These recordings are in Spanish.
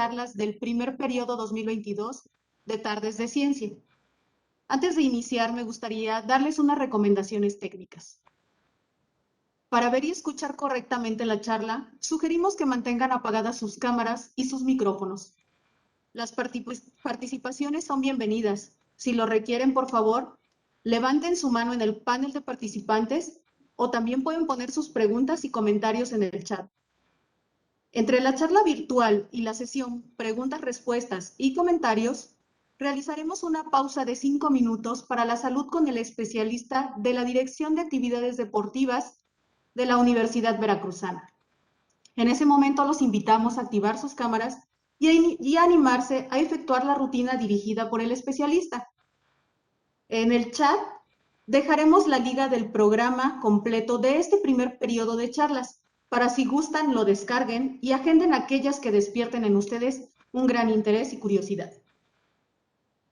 charlas del primer periodo 2022 de Tardes de Ciencia. Antes de iniciar, me gustaría darles unas recomendaciones técnicas. Para ver y escuchar correctamente la charla, sugerimos que mantengan apagadas sus cámaras y sus micrófonos. Las participaciones son bienvenidas. Si lo requieren, por favor, levanten su mano en el panel de participantes o también pueden poner sus preguntas y comentarios en el chat. Entre la charla virtual y la sesión preguntas, respuestas y comentarios, realizaremos una pausa de 5 minutos para la salud con el especialista de la Dirección de Actividades Deportivas de la Universidad Veracruzana. En ese momento los invitamos a activar sus cámaras y a animarse a efectuar la rutina dirigida por el especialista. En el chat dejaremos la liga del programa completo de este primer periodo de charlas, para si gustan lo descarguen y agenden aquellas que despierten en ustedes un gran interés y curiosidad.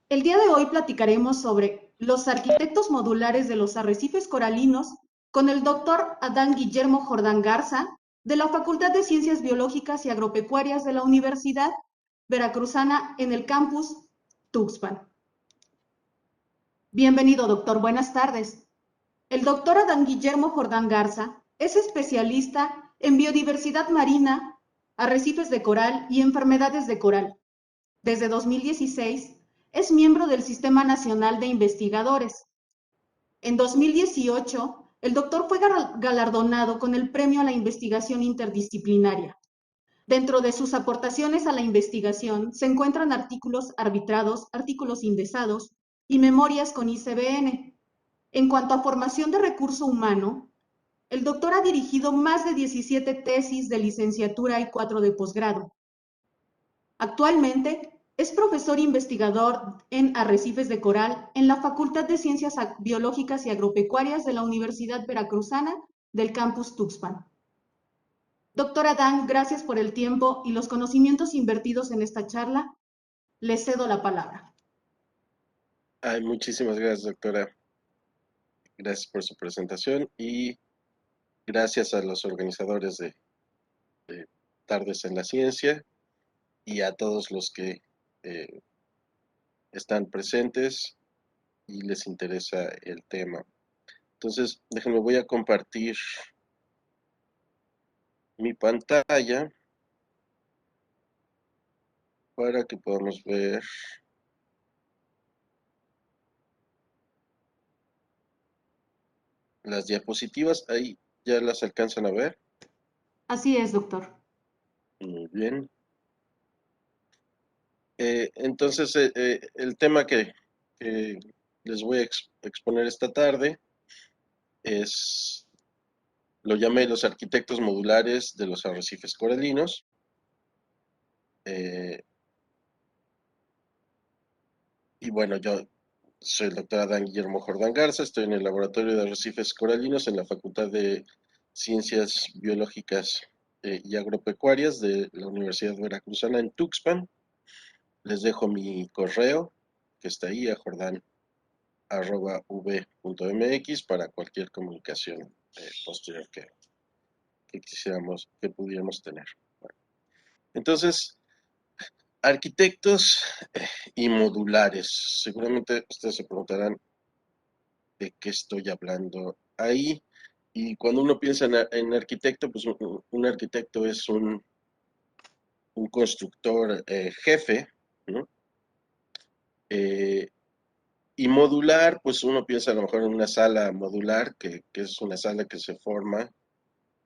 El día de hoy platicaremos sobre los arquitectos modulares de los arrecifes coralinos con el doctor Adán Guillermo Jordán Garza, de la Facultad de Ciencias Biológicas y Agropecuarias de la Universidad Veracruzana en el campus Tuxpan. Bienvenido, doctor. Buenas tardes. El doctor Adán Guillermo Jordán Garza es especialista en biodiversidad marina, arrecifes de coral y enfermedades de coral. Desde 2016 es miembro del Sistema Nacional de Investigadores. En 2018, el doctor fue galardonado con el Premio a la Investigación Interdisciplinaria. Dentro de sus aportaciones a la investigación se encuentran artículos arbitrados, artículos indexados y memorias con ICBN. En cuanto a formación de recurso humano, el doctor ha dirigido más de 17 tesis de licenciatura y 4 de posgrado. Actualmente es profesor investigador en arrecifes de coral en la Facultad de Ciencias Biológicas y Agropecuarias de la Universidad Veracruzana del campus Tuxpan. Doctor Adán, gracias por el tiempo y los conocimientos invertidos en esta charla. Le cedo la palabra. Muchísimas gracias, doctora. Gracias por su presentación y gracias a los organizadores de Tardes en la Ciencia y a todos los que están presentes y les interesa el tema. Entonces, déjenme, voy a compartir mi pantalla para que podamos ver las diapositivas. Ahí ya las alcanzan a ver. Así es, doctor. Muy bien. Entonces, el tema que les voy a exponer esta tarde lo llamé los arquitectos modulares de los arrecifes coralinos. Y bueno, yo soy el doctor Adán Guillermo Jordán Garza, estoy en el Laboratorio de Arrecifes Coralinos en la Facultad de Ciencias Biológicas y Agropecuarias de la Universidad Veracruzana en Tuxpan. Les dejo mi correo, que está ahí, a jordan@v.mx, para cualquier comunicación posterior que pudiéramos tener. Bueno, entonces, arquitectos y modulares. Seguramente ustedes se preguntarán de qué estoy hablando ahí. Y cuando uno piensa en arquitecto, pues un arquitecto es un constructor jefe, ¿no? Y modular, pues uno piensa a lo mejor en una sala modular, que es una sala que se forma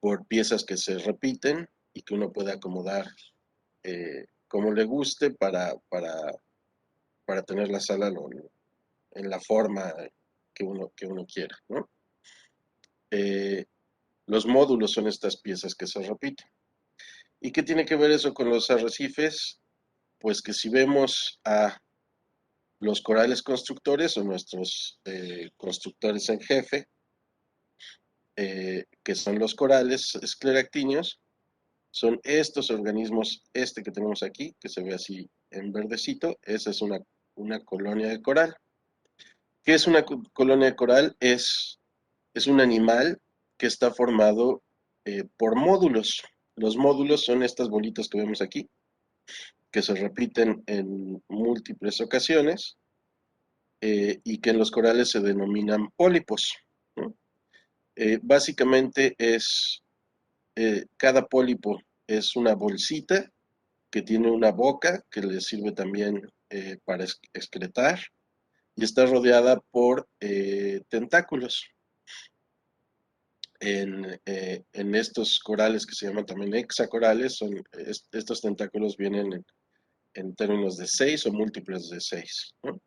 por piezas que se repiten y que uno puede acomodar como le guste para tener la sala en la forma que uno quiera, ¿no? Los módulos son estas piezas que se repiten. ¿Y qué tiene que ver eso con los arrecifes? Pues que si vemos a los corales constructores o nuestros constructores en jefe, que son los corales escleractíneos, son estos organismos, este que tenemos aquí, que se ve así en verdecito, esa es una colonia de coral. ¿Qué es una colonia de coral? Es un animal que está formado por módulos. Los módulos son estas bolitas que vemos aquí, que se repiten en múltiples ocasiones y que en los corales se denominan pólipos, ¿no? Básicamente cada pólipo es una bolsita que tiene una boca que le sirve también para excretar y está rodeada por tentáculos. En estos corales que se llaman también hexacorales, estos tentáculos vienen en términos de 6 o múltiples de 6, ¿no?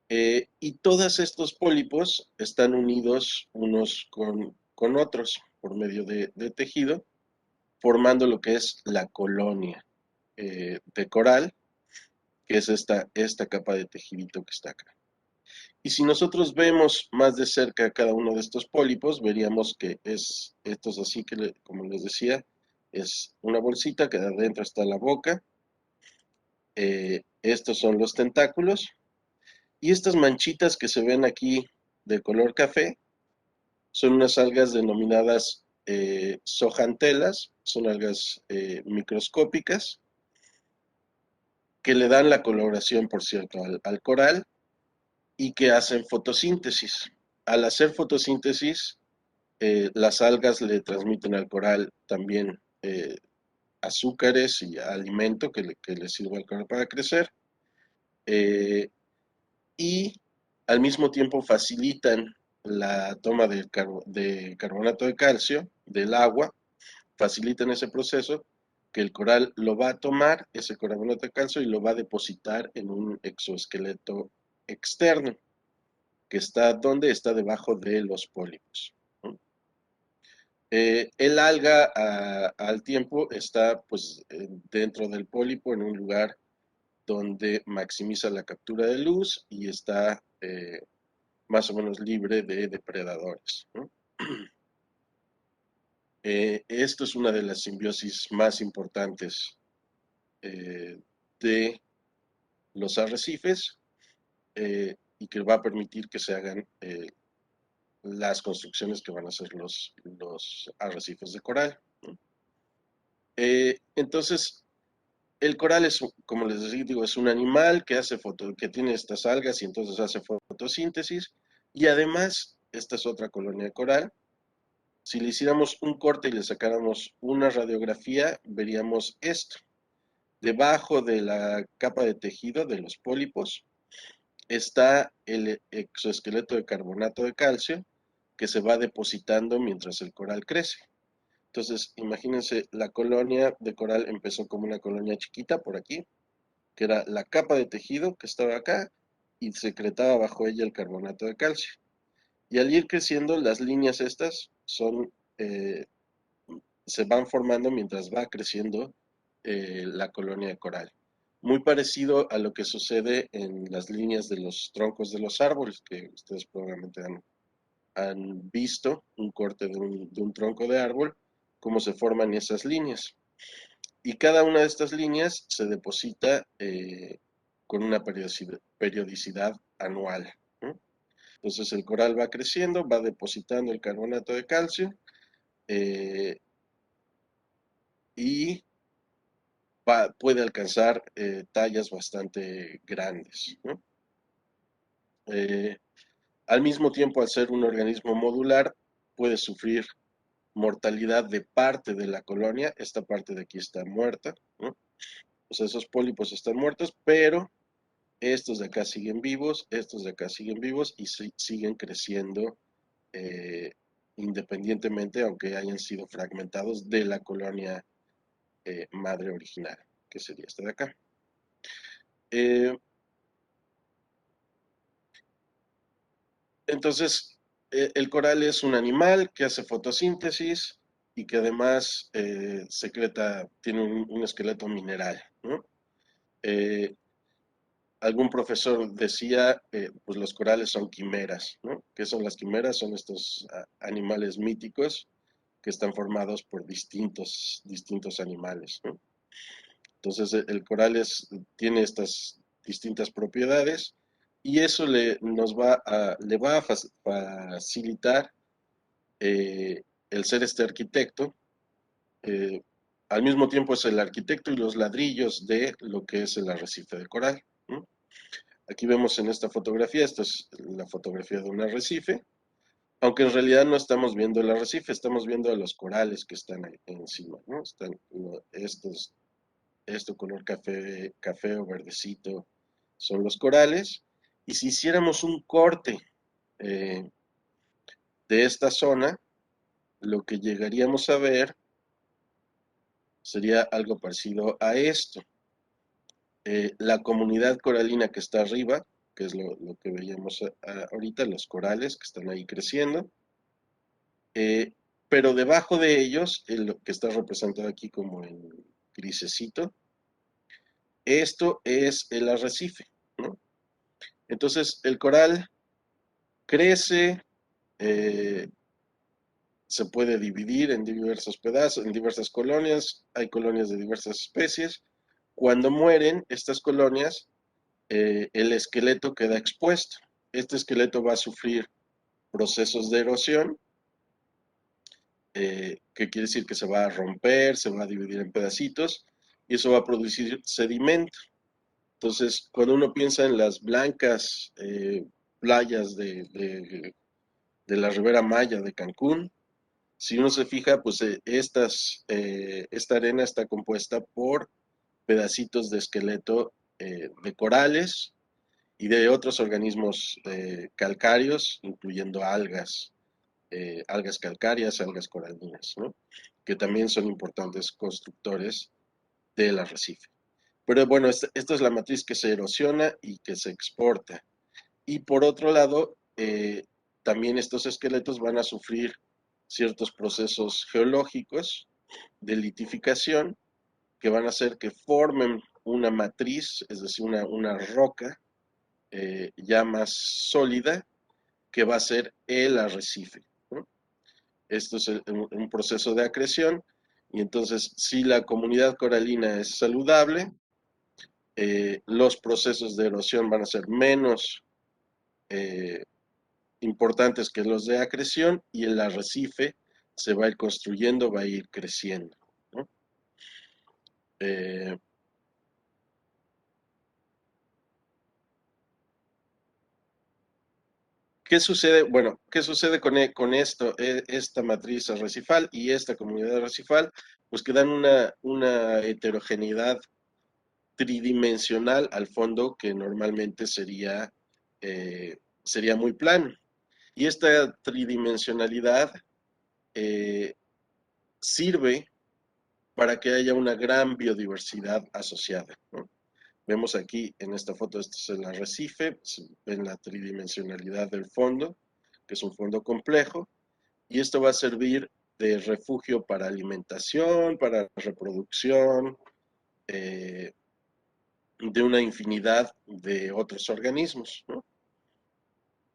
Y todos estos pólipos están unidos unos con otros por medio de tejido, formando lo que es la colonia de coral, que es esta capa de tejidito que está acá. Y si nosotros vemos más de cerca cada uno de estos pólipos, veríamos que estos así que, como les decía, es una bolsita que adentro está la boca, estos son los tentáculos, y estas manchitas que se ven aquí de color café son unas algas denominadas zooxantelas, son algas microscópicas que le dan la coloración, por cierto, al coral y que hacen fotosíntesis. Al hacer fotosíntesis, las algas le transmiten al coral también azúcares y alimento que le sirve al coral para crecer. Eh, y al mismo tiempo facilitan la toma de carbonato de calcio del agua, facilitan ese proceso que el coral lo va a tomar, ese carbonato de calcio, y lo va a depositar en un exoesqueleto externo, que está donde está debajo de los pólipos, ¿no? El alga al tiempo está pues dentro del pólipo en un lugar donde maximiza la captura de luz y está más o menos libre de depredadores, ¿no? Esto es una de las simbiosis más importantes de los arrecifes y que va a permitir que se hagan las construcciones que van a ser los arrecifes de coral, ¿no? Entonces, el coral es, como les digo, es un animal que tiene estas algas y entonces hace fotosíntesis y además, esta es otra colonia de coral. Si le hiciéramos un corte y le sacáramos una radiografía, veríamos esto. Debajo de la capa de tejido de los pólipos está el exoesqueleto de carbonato de calcio que se va depositando mientras el coral crece. Entonces, imagínense, la colonia de coral empezó como una colonia chiquita por aquí, que era la capa de tejido que estaba acá y secretaba bajo ella el carbonato de calcio. Y al ir creciendo, las líneas estas se van formando mientras va creciendo la colonia de coral. Muy parecido a lo que sucede en las líneas de los troncos de los árboles, que ustedes probablemente han visto un corte de un tronco de árbol, cómo se forman esas líneas. Y cada una de estas líneas se deposita con una periodicidad anual, ¿no? Entonces el coral va creciendo, va depositando el carbonato de calcio eh, y puede alcanzar tallas bastante grandes, ¿no? Eh, Al mismo tiempo, al ser un organismo modular, puede sufrir mortalidad de parte de la colonia. Esta parte de aquí está muerta, ¿no? O sea, esos pólipos están muertos, pero estos de acá siguen vivos, estos de acá siguen vivos y siguen creciendo eh, independientemente, aunque hayan sido fragmentados de la colonia madre original, que sería esta de acá. Eh, entonces, el coral es un animal que hace fotosíntesis y que además tiene un esqueleto mineral, ¿no? Eh, Algún profesor decía, pues los corales son quimeras, ¿no? ¿Qué son las quimeras? Son estos animales míticos que están formados por distintos animales, ¿no? Entonces el coral tiene estas distintas propiedades y eso le va a facilitar el ser este arquitecto, eh, al mismo tiempo es el arquitecto y los ladrillos de lo que es el arrecife de coral. ¿No? Aquí vemos en esta fotografía, esta es la fotografía de un arrecife, aunque en realidad no estamos viendo el arrecife, estamos viendo a los corales que están ahí encima, ¿no? Están esto color café, café o verdecito son los corales, y si hiciéramos un corte eh, de esta zona, lo que llegaríamos a ver sería algo parecido a esto. La comunidad coralina que está arriba, que es lo que veíamos ahorita, los corales que están ahí creciendo, eh, pero debajo de ellos, lo que está representado aquí como en grisecito, esto es el arrecife, ¿no? Entonces el coral crece, eh, se puede dividir en diversos pedazos, en diversas colonias, hay colonias de diversas especies. Cuando mueren estas colonias, el esqueleto queda expuesto. Este esqueleto va a sufrir procesos de erosión, que quiere decir que se va a romper, se va a dividir en pedacitos, y eso va a producir sedimento. Entonces, cuando uno piensa en las blancas playas de la Ribera Maya de Cancún, si uno se fija, pues esta arena está compuesta por pedacitos de esqueleto de corales y de otros organismos calcáreos, incluyendo algas, algas calcáreas, algas coralinas, ¿no? Que también son importantes constructores del arrecife. Pero bueno, esta es la matriz que se erosiona y que se exporta. Y por otro lado, también estos esqueletos van a sufrir ciertos procesos geológicos de litificación que van a hacer que formen una matriz, es decir, una roca ya más sólida que va a ser el arrecife, ¿no? Esto es un proceso de acreción y entonces si la comunidad coralina es saludable, los procesos de erosión van a ser menos eh, importantes que los de acreción y el arrecife se va a ir construyendo, va a ir creciendo, ¿no? Eh, ¿Qué sucede? Bueno, ¿qué sucede con esto, esta matriz arrecifal y esta comunidad arrecifal? Pues que dan una heterogeneidad tridimensional al fondo que normalmente sería muy plano. Y esta tridimensionalidad eh, sirve para que haya una gran biodiversidad asociada, ¿no? Vemos aquí en esta foto, este es el arrecife, ven la tridimensionalidad del fondo, que es un fondo complejo, y esto va a servir de refugio para alimentación, para reproducción, eh, de una infinidad de otros organismos, ¿no?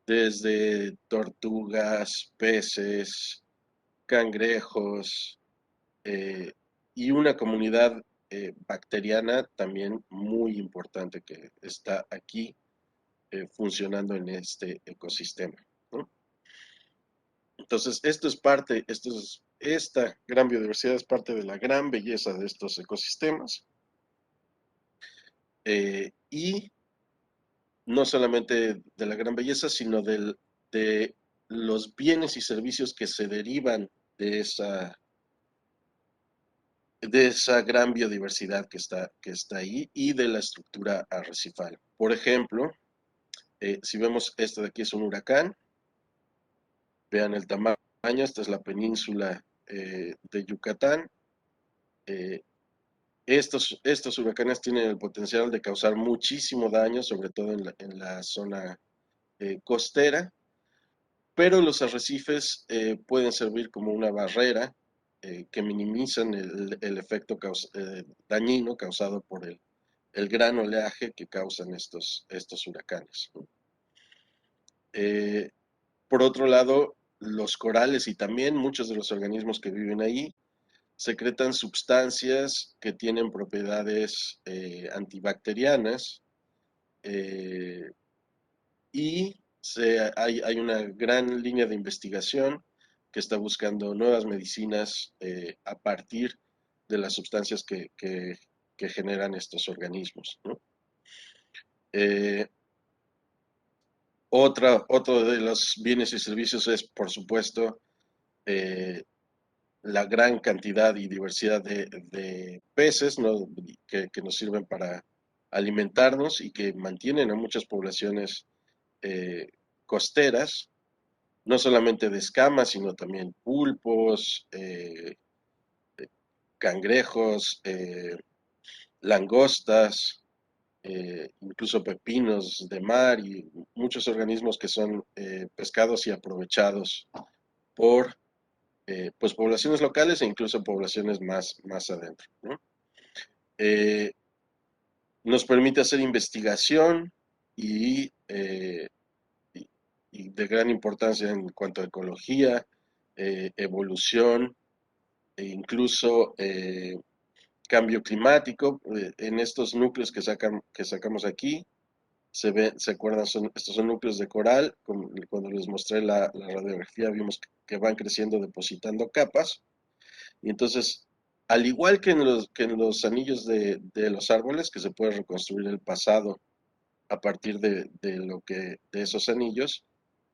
Desde tortugas, peces, cangrejos, eh, y una comunidad bacteriana también muy importante que está aquí funcionando en este ecosistema, ¿no? Entonces, esta gran biodiversidad es parte de la gran belleza de estos ecosistemas y no solamente de la gran belleza, sino de los bienes y servicios que se derivan de esa gran biodiversidad que está ahí y de la estructura arrecifal. Por ejemplo, si vemos esto de aquí es un huracán, vean el tamaño, esta es la península de Yucatán. Eh, estos huracanes tienen el potencial de causar muchísimo daño, sobre todo en la zona costera, pero los arrecifes pueden servir como una barrera que minimizan el efecto dañino causado por el gran oleaje que causan estos huracanes, ¿no? Eh, por otro lado, los corales y también muchos de los organismos que viven ahí secretan sustancias que tienen propiedades antibacterianas eh, y hay una gran línea de investigación que está buscando nuevas medicinas a partir de las sustancias que generan estos organismos, ¿no? Otro de los bienes y servicios es, por supuesto, eh, la gran cantidad y diversidad de peces, ¿no? que nos sirven para alimentarnos y que mantienen a muchas poblaciones eh, costeras, no solamente de escamas, sino también pulpos, cangrejos, langostas, incluso pepinos de mar y muchos organismos que son pescados y aprovechados por pues poblaciones locales e incluso poblaciones más adentro, ¿no? Eh, Nos permite hacer investigación y, y, y de gran importancia en cuanto a ecología, evolución e incluso cambio climático. En estos núcleos que sacamos aquí, se acuerdan, estos son núcleos de coral. Cuando les mostré la radiografía, vimos que van creciendo, depositando capas. Y entonces, al igual que en los anillos de los árboles, que se puede reconstruir el pasado a partir de esos anillos,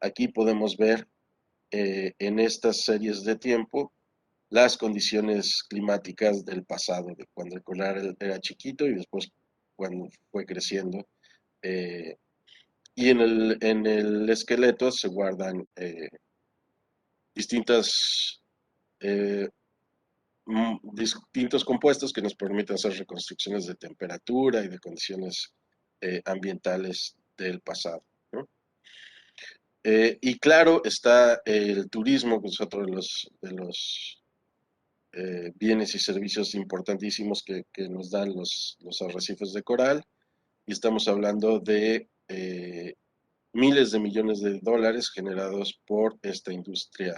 aquí podemos ver en estas series de tiempo las condiciones climáticas del pasado, de cuando el coral era chiquito y después cuando fue creciendo. eh, y en el esqueleto se guardan distintas eh, distintos compuestos que nos permiten hacer reconstrucciones de temperatura y de condiciones ambientales del pasado, ¿no? Y claro, está el turismo, que es otro de los bienes y servicios importantísimos que nos dan los arrecifes de coral, y estamos hablando de miles de millones de dólares generados por esta industria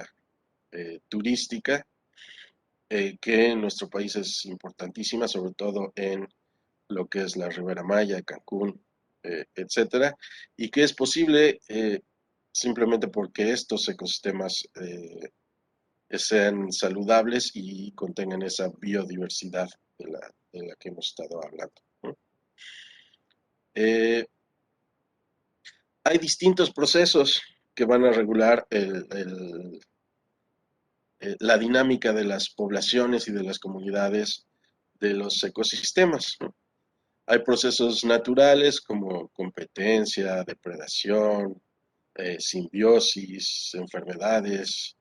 turística, que en nuestro país es importantísima, sobre todo en lo que es la Ribera Maya, Cancún, etcétera, y que es posible simplemente porque estos ecosistemas sean saludables y contengan esa biodiversidad de la que hemos estado hablando, ¿no? Eh, Hay distintos procesos que van a regular la dinámica de las poblaciones y de las comunidades de los ecosistemas, ¿no? Hay procesos naturales como competencia, depredación, simbiosis, enfermedades,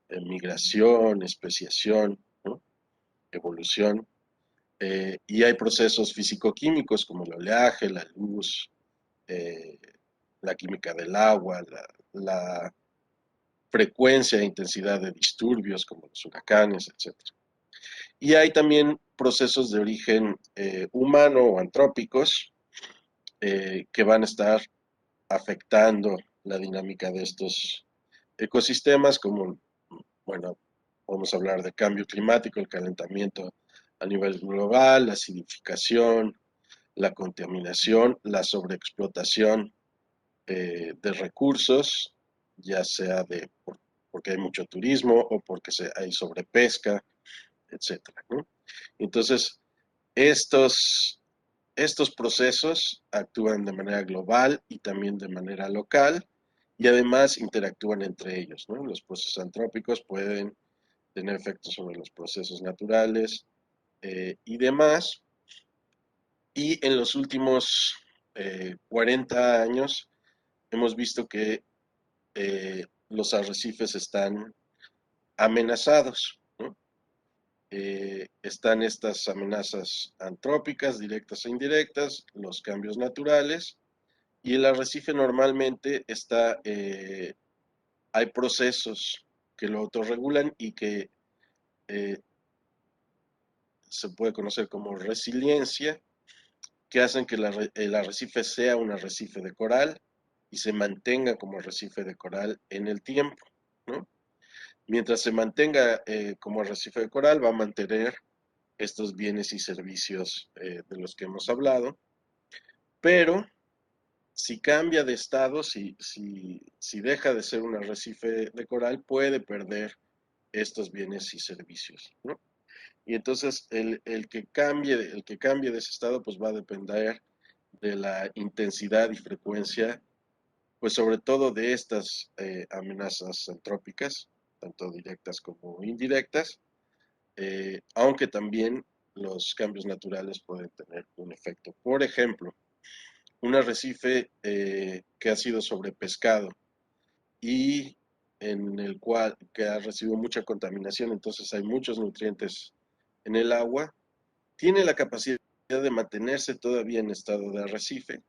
migración, especiación, ¿no? Evolución. Y hay procesos físico-químicos como el oleaje, la luz, eh, la química del agua, la frecuencia e intensidad de disturbios como los huracanes, etcétera. Y hay también procesos de origen humano o antrópicos que van a estar afectando la dinámica de estos ecosistemas, como, bueno, podemos hablar de cambio climático, el calentamiento a nivel global, la acidificación, la contaminación, la sobreexplotación de recursos, ya sea porque hay mucho turismo o porque hay sobrepesca, etcétera, ¿no? Entonces, estos, estos procesos actúan de manera global y también de manera local y además interactúan entre ellos, ¿no? Los procesos antrópicos pueden tener efectos sobre los procesos naturales y demás. Y en los últimos 40 años hemos visto que los arrecifes están amenazados, ¿no? Están estas amenazas antrópicas, directas e indirectas, los cambios naturales, y el arrecife normalmente hay procesos que lo autorregulan y que eh, se puede conocer como resiliencia, que hacen que el arrecife sea un arrecife de coral y se mantenga como arrecife de coral en el tiempo, ¿no? Mientras se mantenga como arrecife de coral, va a mantener estos bienes y servicios de los que hemos hablado, pero si cambia de estado, si deja de ser un arrecife de coral, puede perder estos bienes y servicios, ¿no? Y entonces el que cambie de ese estado pues va a depender de la intensidad y frecuencia, pues sobre todo de estas amenazas antrópicas, tanto directas como indirectas, aunque también los cambios naturales pueden tener un efecto. Por ejemplo, un arrecife que ha sido sobrepescado y en el cual que ha recibido mucha contaminación, entonces hay muchos nutrientes en el agua, tiene la capacidad de mantenerse todavía en estado de arrecife,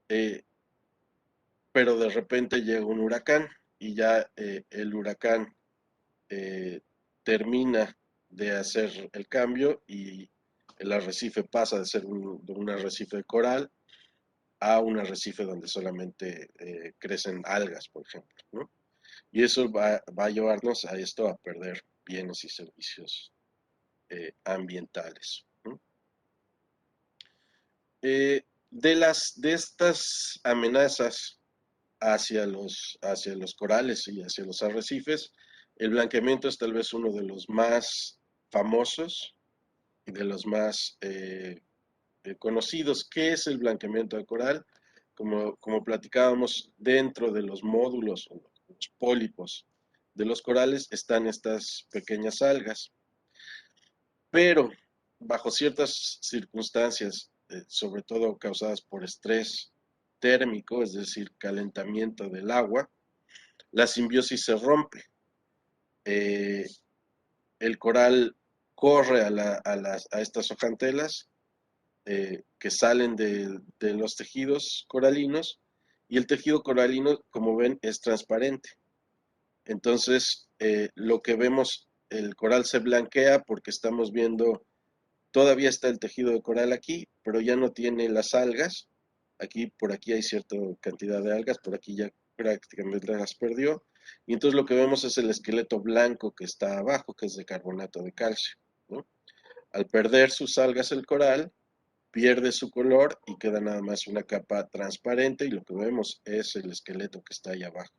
eh, pero de repente llega un huracán y ya el huracán eh, termina de hacer el cambio y el arrecife pasa de ser de un arrecife de coral a un arrecife donde solamente crecen algas, por ejemplo, ¿no? Y eso va a llevarnos a esto, a perder bienes y servicios ambientales, ¿no? De estas amenazas hacia los corales y hacia los arrecifes, el blanqueamiento es tal vez uno de los más famosos y de los más conocidos. ¿Qué es el blanqueamiento de coral? Como platicábamos, dentro de los módulos o los pólipos de los corales están estas pequeñas algas, pero bajo ciertas circunstancias, sobre todo causadas por estrés térmico, es decir, calentamiento del agua, la simbiosis se rompe. Eh, el coral corre a estas hojantelas que salen de los tejidos coralinos y el tejido coralino, como ven, es transparente. Entonces, lo que vemos, el coral se blanquea porque estamos viendo, todavía está el tejido de coral aquí, pero ya no tiene las algas. Aquí, por aquí hay cierta cantidad de algas, por aquí ya prácticamente las perdió. Y entonces lo que vemos es el esqueleto blanco que está abajo, que es de carbonato de calcio, ¿no? Al perder sus algas el coral, pierde su color y queda nada más una capa transparente y lo que vemos es el esqueleto que está ahí abajo.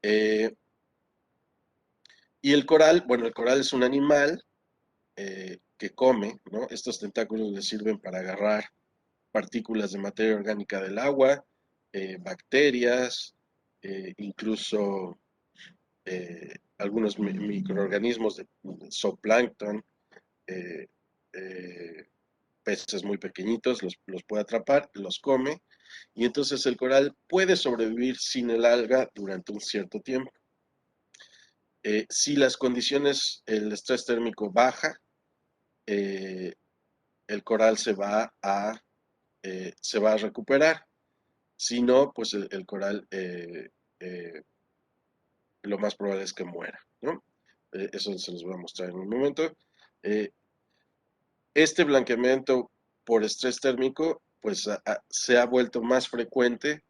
Eh, y el coral, bueno, el coral es un animal que come, ¿no? Estos tentáculos le sirven para agarrar partículas de materia orgánica del agua, bacterias, incluso algunos microorganismos de zooplancton, eh, eh, peces muy pequeñitos, los puede atrapar, los come, y entonces el coral puede sobrevivir sin el alga durante un cierto tiempo. Si las condiciones, el estrés térmico baja, eh, el coral se va a recuperar. Si no, pues el coral eh, lo más probable es que muera, ¿no? Eso se los voy a mostrar en un momento. Eh, este blanqueamiento por estrés térmico, pues se ha vuelto más frecuente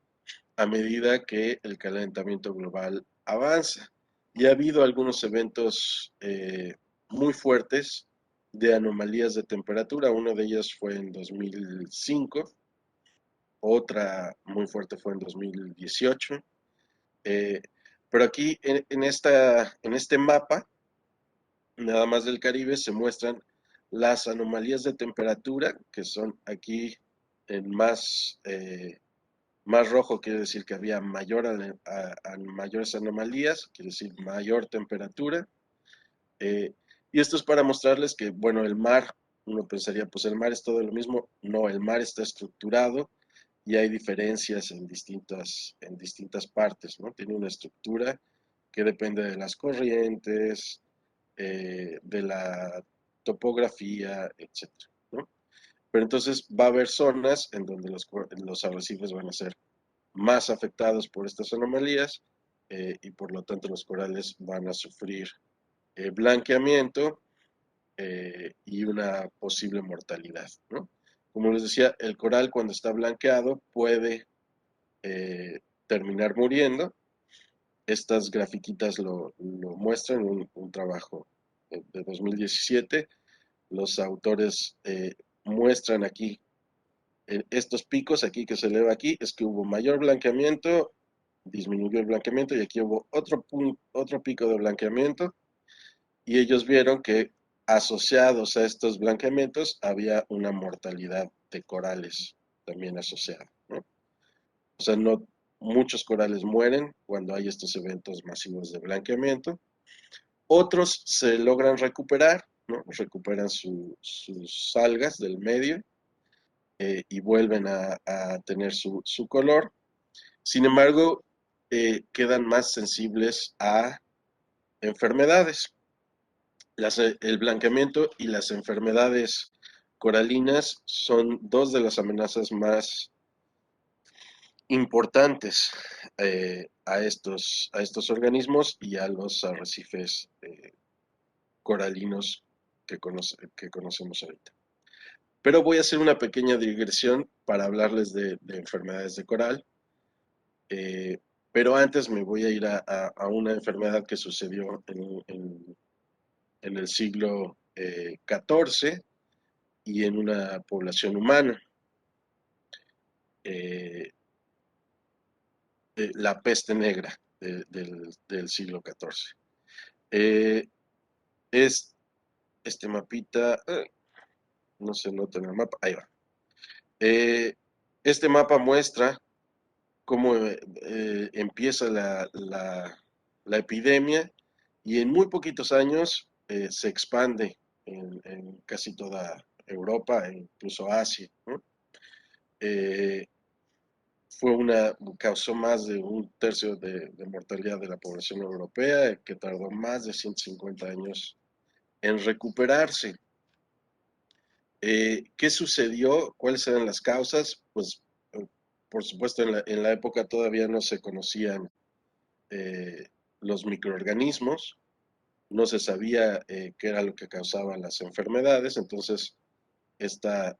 a medida que el calentamiento global avanza. Y ha habido algunos eventos muy fuertes de anomalías de temperatura. Uno de ellos fue en 2005, otra muy fuerte fue en 2018. Eh, pero aquí en este mapa, nada más del Caribe, se muestran las anomalías de temperatura, que son aquí en más rojo, quiere decir que había mayores anomalías, quiere decir mayor temperatura. Eh, y esto es para mostrarles que, bueno, el mar, uno pensaría, pues el mar es todo lo mismo. No, el mar está estructurado y hay diferencias en distintas partes, ¿no? Tiene una estructura que depende de las corrientes, de la topografía, etcétera, ¿no? Pero entonces va a haber zonas en donde los arrecifes van a ser más afectados por estas anomalías y por lo tanto los corales van a sufrir blanqueamiento y una posible mortalidad, ¿no? Como les decía, el coral cuando está blanqueado puede terminar muriendo. Estas grafiquitas lo muestran, un trabajo de 2017. Los autores muestran aquí estos picos, aquí que se eleva aquí, es que hubo mayor blanqueamiento, disminuyó el blanqueamiento y aquí hubo otro pico de blanqueamiento y ellos vieron que asociados a estos blanqueamientos había una mortalidad de corales también asociada, ¿no? O sea, no muchos corales mueren cuando hay estos eventos masivos de blanqueamiento. Otros se logran recuperar, ¿no? Recuperan sus algas del medio y vuelven a tener su color. Sin embargo, quedan más sensibles a enfermedades. El blanqueamiento y las enfermedades coralinas son dos de las amenazas más importantes a estos organismos y a los arrecifes coralinos que conocemos ahorita. Pero voy a hacer una pequeña digresión para hablarles de enfermedades de coral. eh, pero antes me voy a ir a una enfermedad que sucedió en el siglo XIV y en una población humana, eh, la peste negra del siglo XIV. Eh, es este mapita, no se nota en el mapa, ahí va. Eh, este mapa muestra cómo empieza la epidemia y en muy poquitos años se expande en casi toda Europa e incluso Asia, ¿no? Eh, causó más de un tercio de mortalidad de la población europea, que tardó más de 150 años en recuperarse. ¿Qué sucedió? ¿Cuáles eran las causas? Pues, por supuesto, en la época todavía no se conocían eh, los microorganismos, no se sabía qué era lo que causaba las enfermedades, entonces esta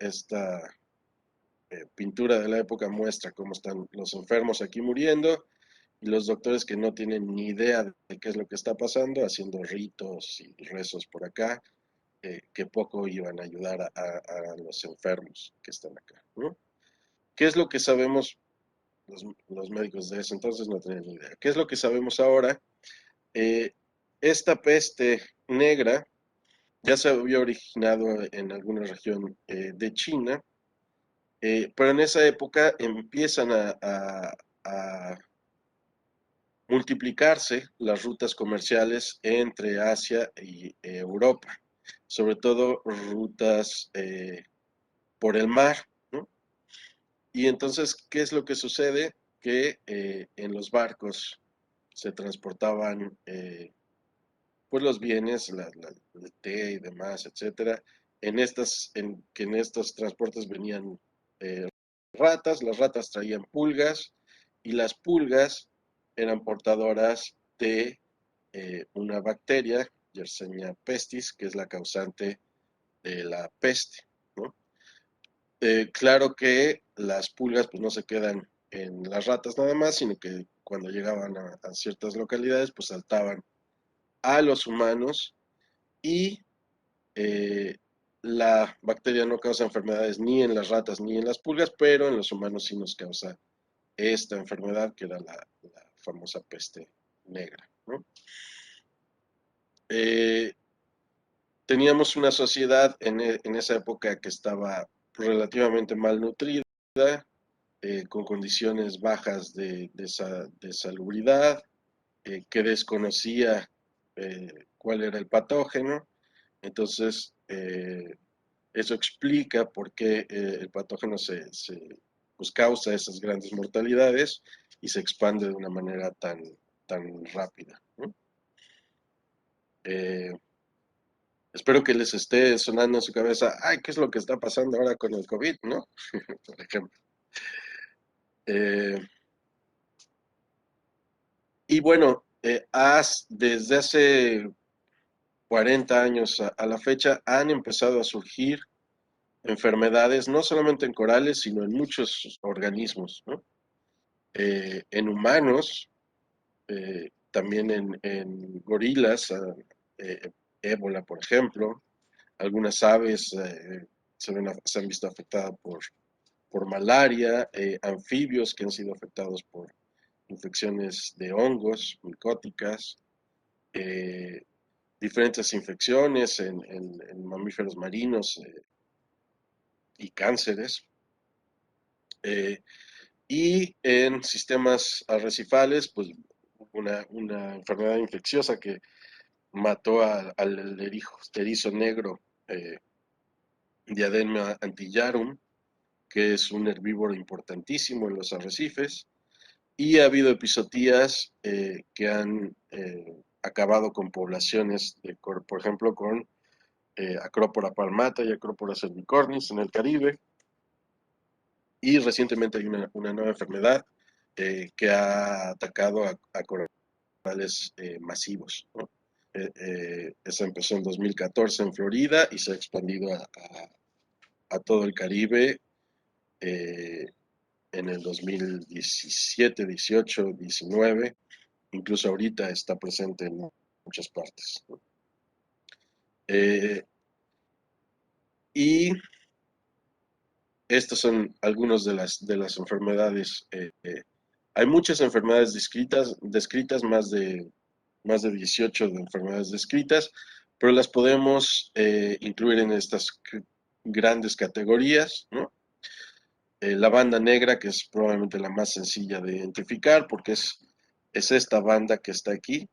pintura de la época muestra cómo están los enfermos aquí muriendo y los doctores que no tienen ni idea de qué es lo que está pasando, haciendo ritos y rezos por acá, que poco iban a ayudar a los enfermos que están acá, ¿no? ¿Qué es lo que sabemos? Los médicos de ese entonces no tenían ni idea. ¿Qué es lo que sabemos ahora? Eh, esta peste negra ya se había originado en alguna región de China, pero en esa época empiezan a multiplicarse las rutas comerciales entre Asia y Europa, sobre todo rutas por el mar, ¿no? Y entonces, ¿qué es lo que sucede? Que en los barcos se transportaban pues los bienes, el té y demás, etcétera. Que en estos transportes venían eh, ratas, las ratas traían pulgas y las pulgas eran portadoras de una bacteria, Yersinia pestis, que es la causante de la peste, ¿no? Claro que las pulgas pues no se quedan en las ratas nada más, sino que cuando llegaban a ciertas localidades pues saltaban a los humanos y eh, la bacteria no causa enfermedades ni en las ratas ni en las pulgas, pero en los humanos sí nos causa esta enfermedad que era la famosa peste negra, ¿no? Eh, Teníamos una sociedad en esa época que estaba relativamente malnutrida, con condiciones bajas de salubridad, que desconocía cuál era el patógeno. Entonces, eso explica por qué el patógeno pues causa esas grandes mortalidades y se expande de una manera tan rápida, ¿no? Eh, Espero que les esté sonando en su cabeza, ay, ¿qué es lo que está pasando ahora con el COVID, no? Por ejemplo. Eh, y bueno, desde hace 40 años a la fecha han empezado a surgir enfermedades, no solamente en corales, sino en muchos organismos, ¿no? En humanos, también en gorilas, eh, ébola, por ejemplo. Algunas aves se han visto afectadas por malaria, anfibios que han sido afectados por infecciones de hongos, micóticas, eh, diferentes infecciones en mamíferos marinos y cánceres. Eh, y en sistemas arrecifales, pues una enfermedad infecciosa que mató al erizo negro, Diadema antillarum, que es un herbívoro importantísimo en los arrecifes, y ha habido episotías que han acabado con poblaciones, por ejemplo, con Acropora palmata y Acropora cervicornis en el Caribe, y recientemente hay una nueva enfermedad que ha atacado a corales masivos, ¿no? Esa empezó en 2014 en Florida y se ha expandido a todo el Caribe eh, en el 2017, 18, 19, incluso ahorita está presente en muchas partes, ¿no? Y estos son algunos de las enfermedades. Hay muchas enfermedades descritas más de 18 de enfermedades descritas, pero las podemos incluir en estas grandes categorías, ¿no? La banda negra, que es probablemente la más sencilla de identificar, porque es esta banda que está aquí,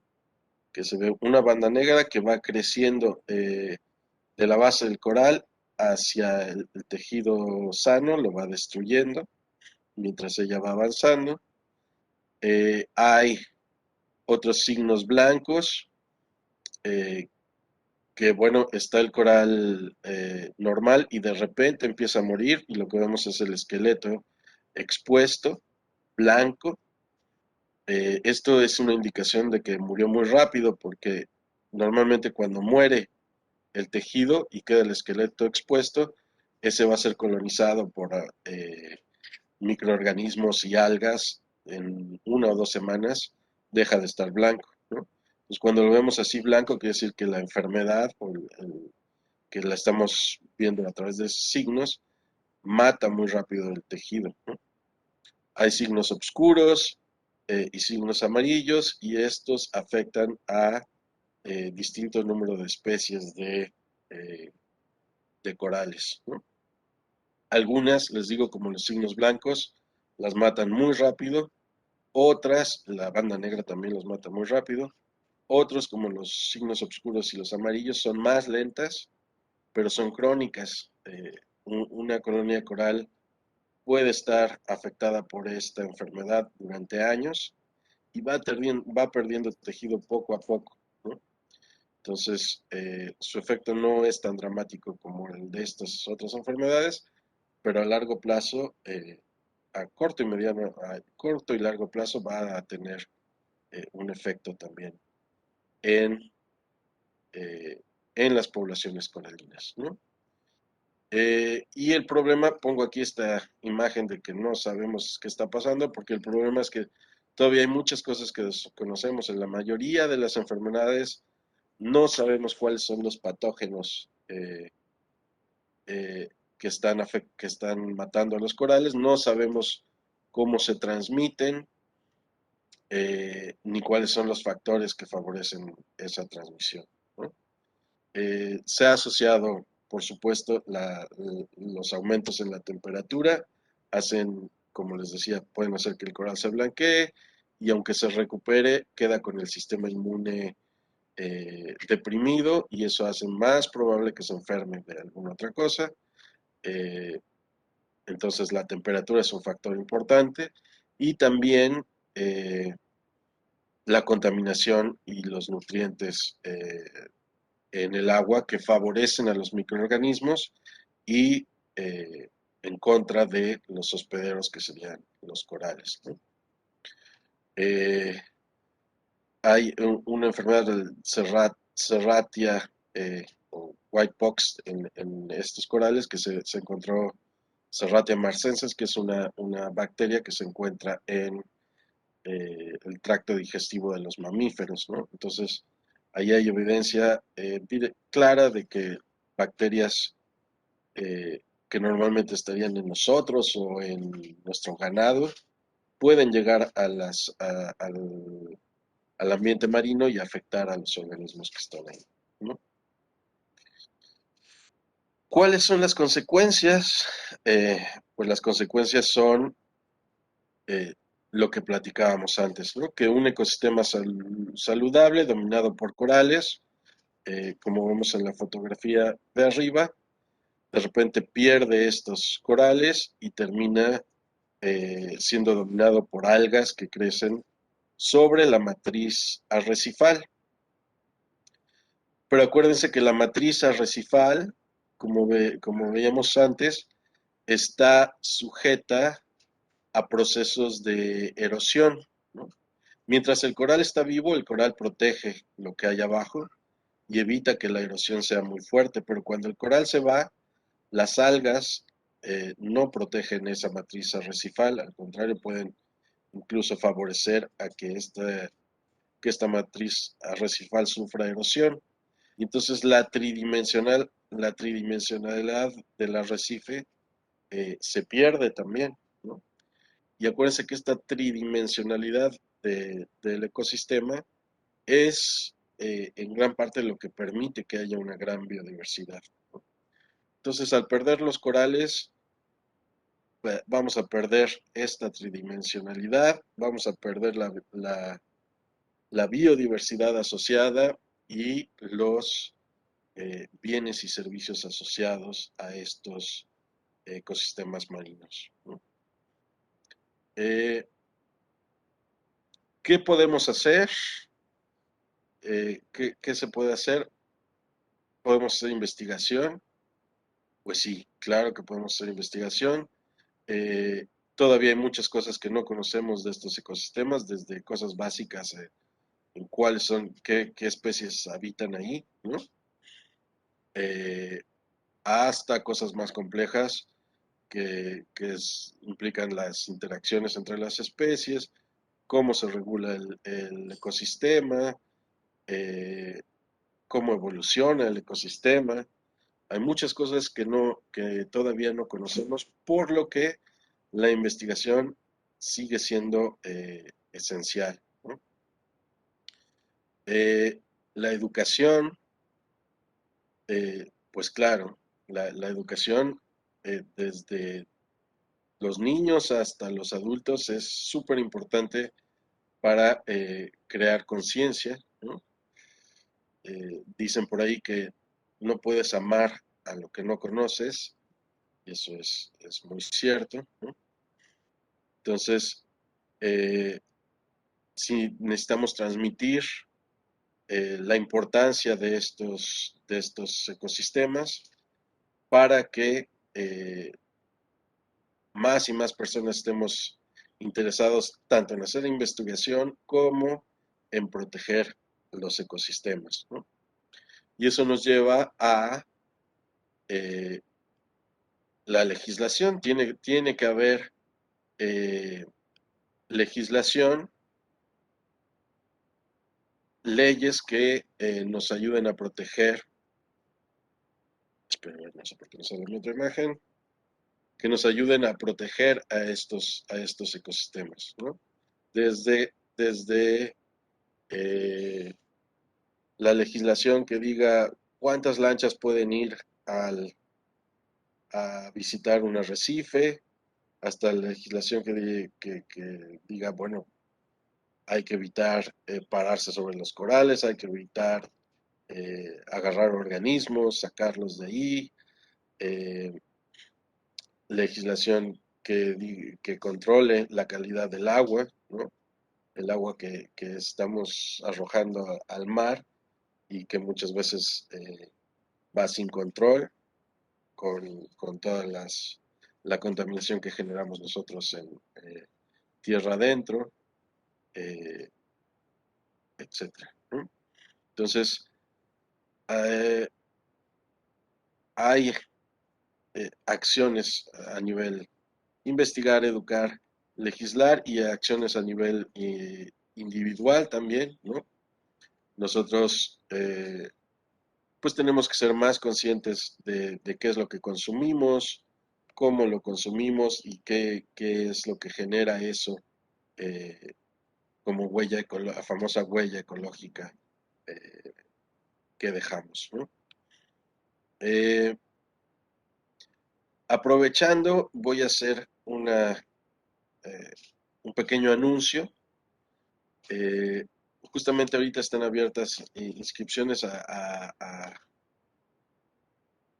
que se ve una banda negra que va creciendo de la base del coral hacia el tejido sano, lo va destruyendo mientras ella va avanzando. Hay otros signos blancos, eh, que bueno, está el coral normal y de repente empieza a morir y lo que vemos es el esqueleto expuesto, blanco. Esto es una indicación de que murió muy rápido porque normalmente cuando muere el tejido y queda el esqueleto expuesto, ese va a ser colonizado por microorganismos y algas en 1 o 2 semanas, deja de estar blanco, ¿no? Pues cuando lo vemos así blanco, quiere decir que la enfermedad que la estamos viendo a través de signos mata muy rápido el tejido, ¿no? Hay signos oscuros y signos amarillos y estos afectan a distintos números de especies eh, de corales, ¿no? Algunas, les digo, como los signos blancos, las matan muy rápido. Otras, la banda negra también los mata muy rápido. Otros, como los signos oscuros y los amarillos, son más lentas, pero son crónicas. Una colonia coral puede estar afectada por esta enfermedad durante años y va perdiendo tejido poco a poco, ¿no? Entonces, su efecto no es tan dramático como el de estas otras enfermedades, pero a largo plazo, a corto y largo plazo va a tener un efecto también en, eh, en las poblaciones coralinas, ¿no? Y el problema, pongo aquí esta imagen de que no sabemos qué está pasando, porque el problema es que todavía hay muchas cosas que desconocemos. En la mayoría de las enfermedades no sabemos cuáles son los patógenos eh, que están matando a los corales, no sabemos cómo se transmiten, ni cuáles son los factores que favorecen esa transmisión, ¿no? Se ha asociado, por supuesto, los aumentos en la temperatura, como les decía, pueden hacer que el coral se blanquee y aunque se recupere, queda con el sistema inmune deprimido y eso hace más probable que se enferme de alguna otra cosa. Eh, entonces la temperatura es un factor importante y también eh, la contaminación y los nutrientes en el agua que favorecen a los microorganismos y en contra de los hospederos que serían los corales, ¿no? Eh, Hay una enfermedad del Serratia o whitepox en estos corales que se encontró Serratia marcensis, que es una bacteria que se encuentra en el tracto digestivo de los mamíferos, ¿no? Entonces, ahí hay evidencia clara de que bacterias que normalmente estarían en nosotros o en nuestro ganado pueden llegar al ambiente marino y afectar a los organismos que están ahí. ¿no? ¿Cuáles son las consecuencias? Pues las consecuencias son eh, lo que platicábamos antes, ¿no? Que un ecosistema saludable, dominado por corales, como vemos en la fotografía de arriba, de repente pierde estos corales y termina siendo dominado por algas que crecen sobre la matriz arrecifal. Pero acuérdense que la matriz arrecifal, como veíamos antes, está sujeta a procesos de erosión, ¿no? Mientras el coral está vivo, el coral protege lo que hay abajo y evita que la erosión sea muy fuerte, pero cuando el coral se va, las algas no protegen esa matriz arrecifal, al contrario, pueden incluso favorecer a que esta matriz arrecifal sufra erosión. Y entonces la tridimensionalidad del arrecife se pierde también, ¿no? Y acuérdense que esta tridimensionalidad del ecosistema es en gran parte lo que permite que haya una gran biodiversidad, ¿no? Entonces, al perder los corales, vamos a perder esta tridimensionalidad, vamos a perder la biodiversidad asociada y los bienes y servicios asociados a estos ecosistemas marinos, ¿no? Eh, ¿Qué podemos hacer? ¿Qué se puede hacer? ¿Podemos hacer investigación? Pues sí, claro que podemos hacer investigación. Eh, Todavía hay muchas cosas que no conocemos de estos ecosistemas, desde cosas básicas en cuáles son, qué especies habitan ahí, ¿no? Eh, Hasta cosas más complejas implican las interacciones entre las especies, cómo se regula el ecosistema, eh, cómo evoluciona el ecosistema. Hay muchas cosas que todavía no conocemos, por lo que la investigación sigue siendo esencial, ¿no? La educación, pues claro, la educación desde los niños hasta los adultos es súper importante para crear conciencia, ¿no? Dicen por ahí que no puedes amar a lo que no conoces, y eso es muy cierto, ¿no? Entonces, eh, sí necesitamos transmitir la importancia de estos ecosistemas para que más y más personas estemos interesados tanto en hacer investigación como en proteger los ecosistemas, ¿no? Y eso nos lleva a eh, la legislación. Tiene que haber eh, legislación, leyes que nos ayuden a proteger, espera, no sé por qué no sale mi otra imagen, que nos ayuden a proteger a estos ecosistemas, ¿no? Desde la legislación que diga cuántas lanchas pueden ir a visitar un arrecife, hasta la legislación que diga, bueno, hay que evitar pararse sobre los corales, hay que evitar agarrar organismos, sacarlos de ahí, eh, legislación que controle la calidad del agua, ¿no? El agua que estamos arrojando al mar y que muchas veces va sin control con toda la contaminación que generamos nosotros en tierra adentro, eh, etcétera, ¿no? Entonces, eh, hay acciones a nivel investigar, educar, legislar y acciones a nivel individual también, ¿no? Nosotros pues tenemos que ser más conscientes de qué es lo que consumimos, cómo lo consumimos y qué es lo que genera eso eh, como la famosa huella ecológica. Eh, que dejamos, ¿no? Aprovechando, voy a hacer eh, un pequeño anuncio. Eh, Justamente ahorita están abiertas inscripciones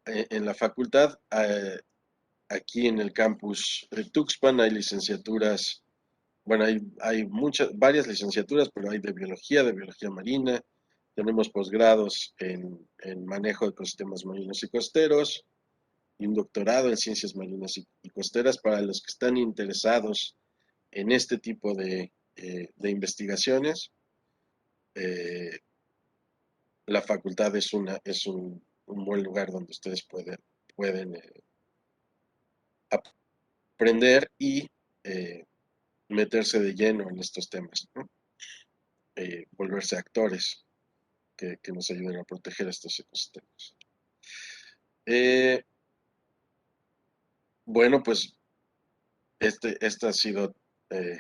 en la facultad. Aquí en el campus de Tuxpan hay licenciaturas, bueno, hay varias licenciaturas, pero hay de biología marina. Tenemos posgrados en manejo de ecosistemas marinos y costeros y un doctorado en ciencias marinas y costeras para los que están interesados en este tipo de investigaciones. eh, la facultad es un buen lugar donde ustedes pueden aprender y eh, meterse de lleno en estos temas, ¿no? Volverse actores que nos ayuden a proteger estos ecosistemas. Eh, bueno, pues esta ha sido eh,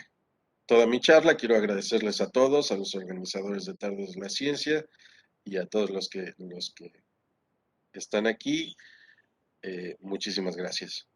toda mi charla. Quiero agradecerles a todos, a los organizadores de Tardes de la Ciencia y a todos los que están aquí. Muchísimas gracias.